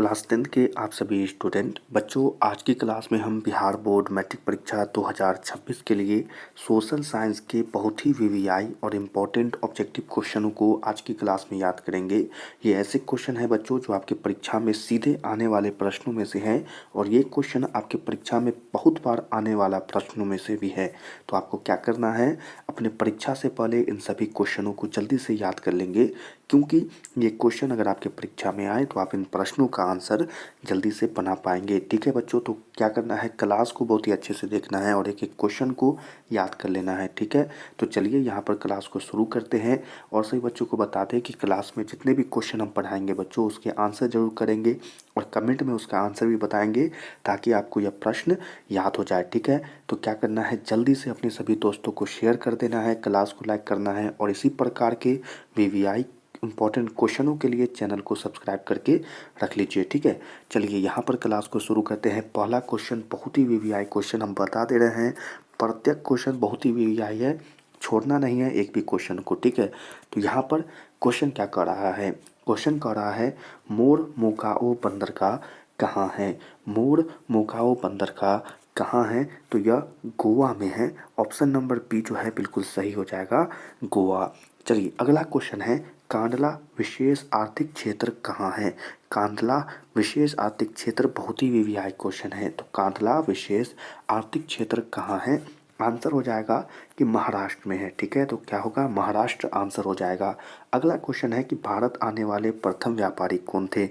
Class 10 के आप सभी स्टूडेंट बच्चों, आज की क्लास में हम बिहार बोर्ड मैट्रिक परीक्षा 2026 के लिए सोशल साइंस के बहुत ही वीवीआई और इम्पोर्टेंट ऑब्जेक्टिव क्वेश्चनों को आज की क्लास में याद करेंगे। ये ऐसे क्वेश्चन है बच्चों जो आपके परीक्षा में सीधे आने वाले प्रश्नों में से हैं और ये क्वेश्चन आपके परीक्षा में बहुत बार आने वाला प्रश्नों में से भी है। तो आपको क्या करना है, अपने परीक्षा से पहले इन सभी क्वेश्चनों को जल्दी से याद कर लेंगे, क्योंकि ये क्वेश्चन अगर आपके परीक्षा में आए तो आप इन प्रश्नों का आंसर जल्दी से बना पाएंगे। ठीक है बच्चों, तो क्या करना है, क्लास को बहुत ही अच्छे से देखना है और एक एक क्वेश्चन को याद कर लेना है। ठीक है, तो चलिए यहाँ पर क्लास को शुरू करते हैं और सभी बच्चों को बता दें कि क्लास में जितने भी क्वेश्चन हम पढ़ाएंगे बच्चों उसके आंसर जरूर करेंगे और कमेंट में उसका आंसर भी बताएंगे ताकि आपको यह प्रश्न याद हो जाए। ठीक है, तो क्या करना है, जल्दी से अपने सभी दोस्तों को शेयर कर देना है, क्लास को लाइक करना है और इसी प्रकार के वीवीआई इंपॉर्टेंट क्वेश्चनों के लिए चैनल को सब्सक्राइब करके रख लीजिए। ठीक है, चलिए यहाँ पर क्लास को शुरू करते हैं। पहला क्वेश्चन बहुत ही वीवीआई क्वेश्चन हम बता दे रहे हैं, प्रत्येक क्वेश्चन बहुत ही वीवीआई है, छोड़ना नहीं है एक भी क्वेश्चन को। ठीक है, तो यहाँ पर क्वेश्चन क्या कर रहा है, क्वेश्चन कर रहा है मोर मुगाओ बंदरगाह कहाँ है। मोर मुगाओ बंदरगाह कहाँ है, तो यह गोवा में है। ऑप्शन नंबर बी जो है बिल्कुल सही हो जाएगा, गोवा। चलिए अगला क्वेश्चन है कांडला विशेष आर्थिक क्षेत्र कहाँ है। कांडला विशेष आर्थिक क्षेत्र बहुत ही वीवीआई क्वेश्चन है, तो कांडला विशेष आर्थिक क्षेत्र कहाँ है, आंसर हो जाएगा कि महाराष्ट्र में है। ठीक है, तो क्या होगा, महाराष्ट्र आंसर हो जाएगा। अगला क्वेश्चन है कि भारत आने वाले प्रथम व्यापारी कौन थे।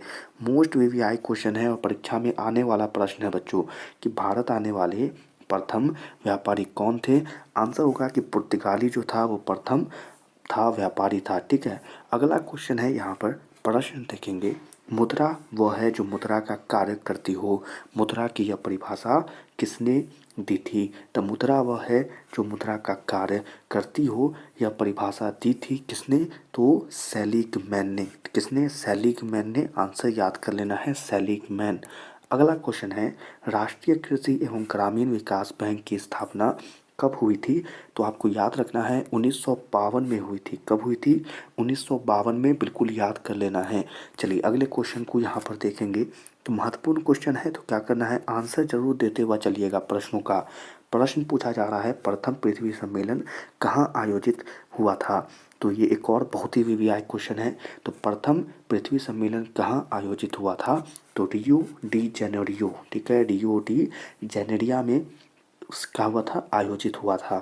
मोस्ट वीवीआई क्वेश्चन है और परीक्षा में आने वाला प्रश्न है बच्चों कि भारत आने वाले प्रथम व्यापारी कौन थे। आंसर होगा कि पुर्तगाली जो था वो प्रथम था, व्यापारी था। ठीक है, अगला क्वेश्चन है, यहाँ पर प्रश्न देखेंगे मुद्रा वह है जो मुद्रा का कार्य करती हो। मुद्रा की यह परिभाषा किसने दी थी, तो मुद्रा वह है जो मुद्रा का कार्य करती हो, यह परिभाषा दी थी किसने, तो सेलिगमैन ने। किसने, सेलिगमैन ने। आंसर याद कर लेना है, सेलिगमैन। अगला क्वेश्चन है राष्ट्रीय कृषि एवं ग्रामीण विकास बैंक की स्थापना कब हुई थी, तो आपको याद रखना है 1952 में हुई थी। कब हुई थी, 1952 में, बिल्कुल याद कर लेना है। चलिए अगले क्वेश्चन को यहाँ पर देखेंगे, तो महत्वपूर्ण क्वेश्चन है, तो क्या करना है, आंसर जरूर देते हुआ चलिएगा। प्रश्नों का प्रश्न पूछा जा रहा है प्रथम पृथ्वी सम्मेलन कहाँ आयोजित हुआ था, तो ये एक और बहुत ही वीवीआई क्वेश्चन है। तो प्रथम पृथ्वी सम्मेलन कहाँ आयोजित हुआ था, तो रियो डी जेनेरियो। ठीक है, रियो डी जेनेरिया में उसका हुआ था, आयोजित हुआ था।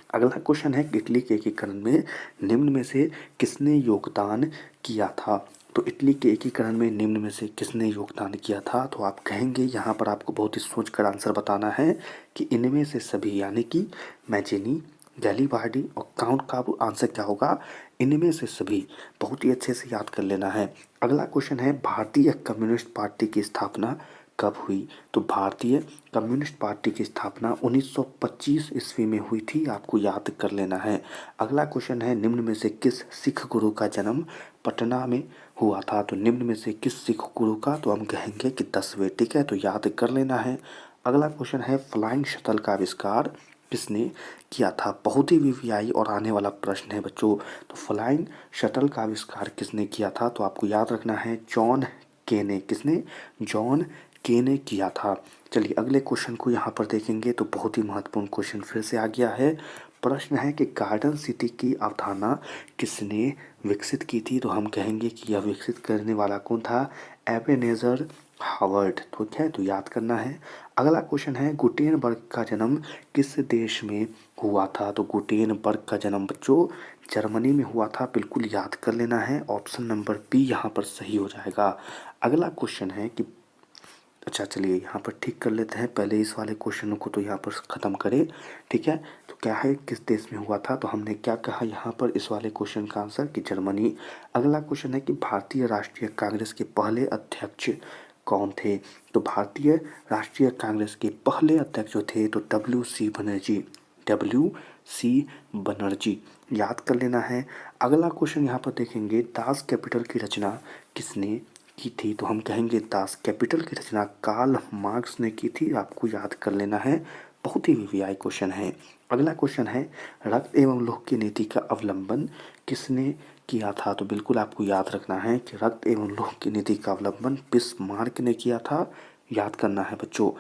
अगला क्वेश्चन है इटली के एकीकरण में निम्न में से किसने योगदान किया था, तो इटली के एकीकरण में निम्न में से किसने योगदान किया था, तो आप कहेंगे यहाँ पर आपको बहुत ही सोचकर आंसर बताना है कि इनमें से सभी, यानी कि मैजेनी, गैलीबार्डी और काउंट काबू। आंसर क्या होगा, इनमें से सभी। बहुत ही अच्छे से याद कर लेना है। अगला क्वेश्चन है भारतीय कम्युनिस्ट पार्टी की स्थापना कब हुई, तो भारतीय कम्युनिस्ट पार्टी की स्थापना 1925 ईस्वी में हुई थी, आपको याद कर लेना है। अगला क्वेश्चन है निम्न में से किस सिख गुरु का जन्म पटना में हुआ था, तो निम्न में से किस सिख गुरु का, तो हम कहेंगे कि 10वें। ठीक है, तो याद कर लेना है। अगला क्वेश्चन है फ्लाइंग शटल का आविष्कार किसने किया था। बहुत ही वीवीआई और आने वाला प्रश्न है बच्चों, तो फ्लाइंग शटल का आविष्कार किसने किया था, तो आपको याद रखना है जॉन के ने। किसने, जॉन के ने किया था। चलिए अगले क्वेश्चन को यहाँ पर देखेंगे, तो बहुत ही महत्वपूर्ण क्वेश्चन फिर से आ गया है। प्रश्न है कि गार्डन सिटी की अवधारणा किसने विकसित की थी, तो हम कहेंगे कि यह विकसित करने वाला कौन था, एबेनेज़र हावर्ड। ठीक है, तो याद करना है। अगला क्वेश्चन है गुटेनबर्ग का जन्म किस देश में हुआ था, तो गुटेनबर्ग का जन्म बच्चों जर्मनी में हुआ था, बिल्कुल याद कर लेना है। ऑप्शन नंबर बी यहाँ पर सही हो जाएगा। अगला क्वेश्चन है कि, अच्छा चलिए यहाँ पर ठीक कर लेते हैं, पहले इस वाले क्वेश्चन को तो यहाँ पर ख़त्म करें। ठीक है, तो क्या है, किस देश में हुआ था, तो हमने क्या कहा यहाँ पर इस वाले क्वेश्चन का आंसर कि जर्मनी। अगला क्वेश्चन है कि भारतीय राष्ट्रीय कांग्रेस के पहले अध्यक्ष कौन थे, तो भारतीय राष्ट्रीय कांग्रेस के पहले अध्यक्ष जो थे तो WC बनर्जी। WC बनर्जी, याद कर लेना है। अगला क्वेश्चन यहाँ पर देखेंगे दास कैपिटल की रचना किसने की थी, तो हम कहेंगे दास कैपिटल की रचना कार्ल मार्क्स ने की थी, आपको याद कर लेना है। बहुत ही वीवीआई क्वेश्चन है। अगला क्वेश्चन है रक्त एवं लोह की नीति का अवलंबन किसने किया था? तो बिल्कुल आपको याद रखना है कि रक्त एवं लौह की नीति का अवलंबन बिस्मार्क ने किया था, याद करना है बच्चों।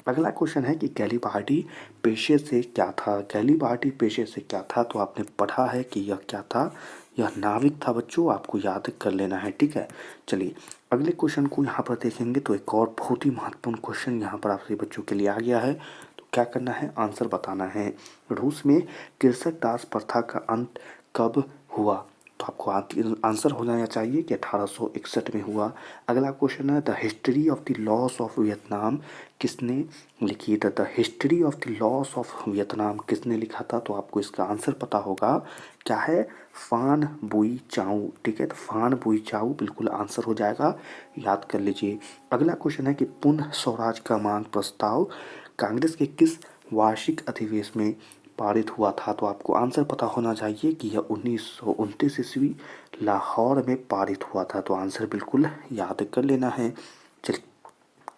अगला क्वेश्चन है कि गैलीबार्डी पेशे से क्या था? गैलीबार्डी पेशे से क्या था? तो आपने पढ़ा है कि यह क्या था, यह नाविक था बच्चों, आपको याद कर लेना है, ठीक है। चलिए अगले क्वेश्चन को यहाँ पर देखेंगे तो एक और बहुत ही महत्वपूर्ण क्वेश्चन यहाँ पर आपसे बच्चों के लिए आ गया है। तो क्या करना है, आंसर बताना है। रूस में कृषक दास प्रथा का अंत कब हुआ? तो आपको आंसर हो जाना चाहिए कि 1861 में हुआ। अगला क्वेश्चन है the history of the loss of Vietnam किसने लिखी? The history of the loss of Vietnam किसने लिखा था? तो आपको इसका आंसर पता होगा, क्या है, फान बुई चाऊ, ठीक है। तो फान बुई चाऊ बिल्कुल आंसर हो जाएगा, याद कर लीजिए। अगला क्वेश्चन है कि पुनः स्वराज का मांग प्रस्ताव कांग्रेस के किस वार्षिक अधिवेशन में पारित हुआ था? तो आपको आंसर पता होना चाहिए कि यह 1929 ईस्वी लाहौर में पारित हुआ था। तो आंसर बिल्कुल याद कर लेना है। चलिए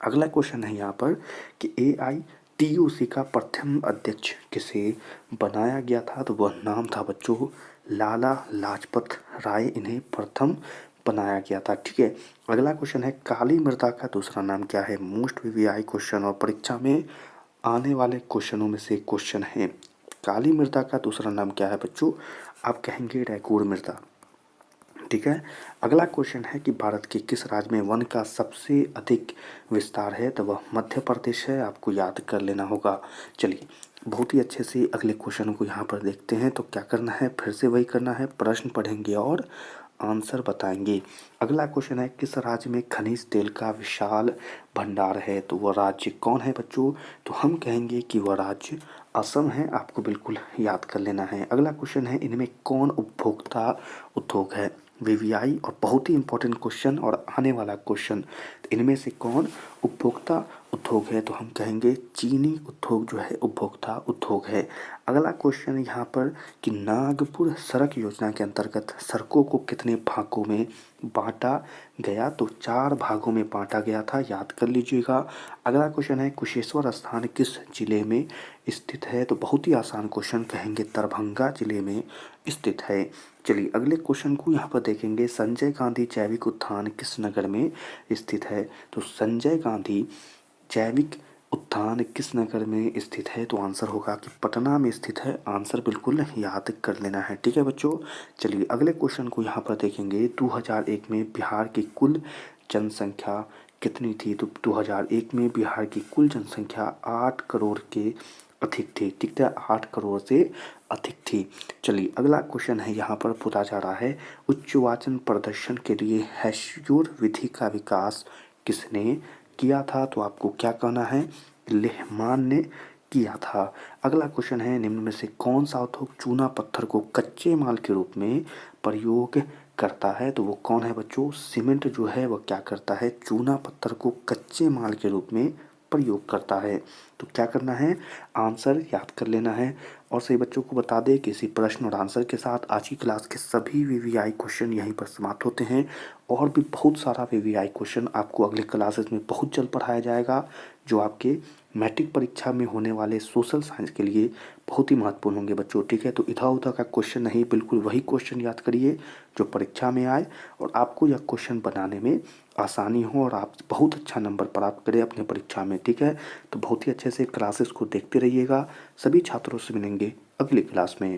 अगला क्वेश्चन है यहाँ पर कि AITUC का प्रथम अध्यक्ष किसे बनाया गया था? तो वह नाम था बच्चों लाला लाजपत राय, इन्हें प्रथम बनाया गया था, ठीक है। अगला क्वेश्चन है काली मृदा का दूसरा नाम क्या है? मोस्ट वीवीआई क्वेश्चन और परीक्षा में आने वाले क्वेश्चनों में से क्वेश्चन है। काली मृदा का दूसरा नाम क्या है बच्चों? आप कहेंगे रैकूर मृदा, ठीक है। अगला क्वेश्चन है कि भारत के किस राज्य में वन का सबसे अधिक विस्तार है? तो वह मध्य प्रदेश है, आपको याद कर लेना होगा। चलिए बहुत ही अच्छे से अगले क्वेश्चन को यहाँ पर देखते हैं। तो क्या करना है, फिर से वही करना है, प्रश्न पढ़ेंगे और आंसर बताएंगे। अगला क्वेश्चन है किस राज्य में खनिज तेल का विशाल भंडार है? तो वह राज्य कौन है बच्चों? तो हम कहेंगे कि वह राज्य असम है, आपको बिल्कुल याद कर लेना है। अगला क्वेश्चन है इनमें कौन उपभोक्ता उद्योग है? वीवीआई और बहुत ही इंपॉर्टेंट क्वेश्चन और आने वाला क्वेश्चन, इनमें से कौन उपभोक्ता उद्योग है? तो हम कहेंगे चीनी उद्योग जो है उपभोक्ता उद्योग है। अगला क्वेश्चन यहाँ पर कि नागपुर सड़क योजना के अंतर्गत सड़कों को कितने भागों में बांटा गया? तो 4 भागों में बांटा गया था, याद कर लीजिएगा। अगला क्वेश्चन है कुशेश्वर स्थान किस जिले में स्थित है? तो बहुत ही आसान क्वेश्चन, कहेंगे दरभंगा जिले में स्थित है। चलिए अगले क्वेश्चन को यहाँ पर देखेंगे संजय गांधी जैविक उद्यान किस नगर में स्थित है? तो संजय गांधी जैविक उद्यान किस नगर में स्थित है? तो आंसर होगा कि पटना में स्थित है, आंसर बिल्कुल याद कर लेना है, ठीक है बच्चों। चलिए अगले क्वेश्चन को यहाँ पर देखेंगे 2001 में बिहार की कुल जनसंख्या कितनी थी? तो 2001 में बिहार की कुल जनसंख्या 8 करोड़ के अधिक थी, ठीक है, 8 करोड़ से अधिक थी। चलिए अगला क्वेश्चन है यहाँ पर पूछा जा रहा है उच्च वाचन प्रदर्शन के लिए हैशजोर विधि का विकास किसने किया था? तो आपको क्या कहना है, लेहमान ने किया था। अगला क्वेश्चन है निम्न में से कौन सा उद्योग चूना पत्थर को कच्चे माल के रूप में प्रयोग करता है? तो वो कौन है बच्चों? सीमेंट जो है वह क्या करता है, चूना पत्थर को कच्चे माल के रूप में प्रयोग करता है। तो क्या करना है, आंसर याद कर लेना है। और सही बच्चों को बता दें कि इसी प्रश्न और आंसर के साथ आज की क्लास के सभी वीवीआई क्वेश्चन यहीं पर समाप्त होते हैं। और भी बहुत सारा वीवीआई क्वेश्चन आपको अगले क्लासेस में बहुत जल्द पढ़ाया जाएगा, जो आपके मैट्रिक परीक्षा में होने वाले सोशल साइंस के लिए बहुत ही महत्वपूर्ण होंगे बच्चों, ठीक है। तो इधर उधर का क्वेश्चन नहीं, बिल्कुल वही क्वेश्चन याद करिए जो परीक्षा में आए और आपको यह क्वेश्चन बनाने में आसानी हो और आप बहुत अच्छा नंबर प्राप्त करें अपने परीक्षा में, ठीक है। तो बहुत ही अच्छे से क्लासेस को देखते रहिएगा। सभी छात्रों से मिलेंगे अगली क्लास में।